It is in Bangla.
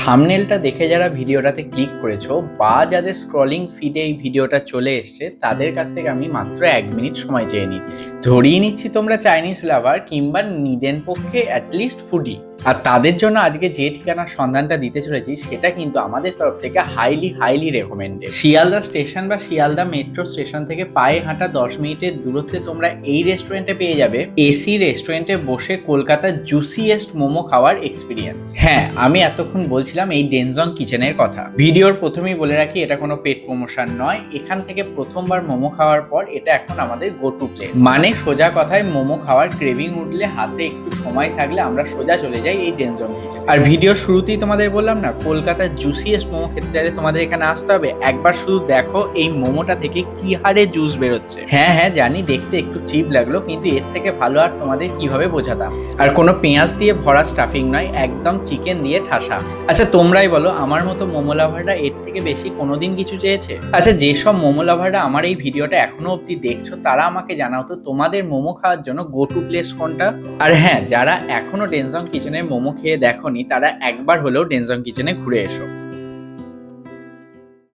থাম্বনেলটা দেখে যারা ভিডিওটাতে ক্লিক করেছো বা যাদের স্ক্রলিং ফিডে এই ভিডিওটা চলে এসছে তাদের কাছ থেকে আমি মাত্র 1 মিনিট সময় চেয়ে নিচ্ছি। ধরিয়ে নিচ্ছি তোমরা চাইনিজ লাভার কিংবা নিদেন পক্ষে অ্যাটলিস্ট ফুডি, আর তাদের জন্য আজকে যে ঠিকানার সন্ধানটা দিতে চলেছি সেটা কিন্তু আমাদের তরফ থেকে হাইলি রেকমেন্ডেড। শিয়ালদা স্টেশন বা শিয়ালদা মেট্রো স্টেশন থেকে পায়ে হাঁটা 10 মিনিটের দূরত্বে তোমরা এই রেস্টুরেন্টে পেয়ে যাবে এসি রেস্টুরেন্টে বসে কলকাতার জুসিয়েস্ট মোমো খাওয়ার এক্সপিরিয়েন্স। হ্যাঁ, আমি এতক্ষণ বলছিলাম এই ডেনজং কিচেনের কথা। ভিডিওর প্রথমেই বলে রাখি এটা কোনো পেড প্রমোশন নয়। এখান থেকে প্রথমবার মোমো খাওয়ার পর এটা এখন আমাদের গো টু প্লেস। মানে সোজা কথায় মোমো খাওয়ার ক্রেভিং উঠলে, হাতে একটু সময় থাকলে আমরা সোজা চলে যাই এই ডেনজং কিচেন। আর ভিডিওর শুরুতেই তোমাদের বললাম না, কলকাতার জুসিয়েস্ট মোমো খেতে চাইলে তোমাদের এখানে আসতে হবে। একবার শুধু দেখো এই মোমোটা থেকে কি হারে জুস বেরোচ্ছে। হ্যাঁ জানি দেখতে একটু চিপ লাগলো, কিন্তু এর থেকে ভালো আর তোমাদের কিভাবে বোঝাতাম। আর কোনো পেঁয়াজ দিয়ে ভরা স্টাফিং নয়, একদম চিকেন দিয়ে ঠাসা। আচ্ছা তোমরাই বলো, আমার মতো মোমো লাভাররা এর থেকে বেশি কোনোদিন কিছু চেয়েছে? আচ্ছা যেসব মোমো লাভাররা আমার এই ভিডিওটা এখনো অবধি দেখছো তারা আমাকে জানাও তো তোমাদের মোমো খাওয়ার জন্য গো টু প্লেস কোনটা। আর হ্যাঁ, যারা এখনো ডেনজং কিচেনের মোমো খেয়ে দেখোনি তারা একবার হলেও ডেনজং কিচেনে ঘুরে এসো।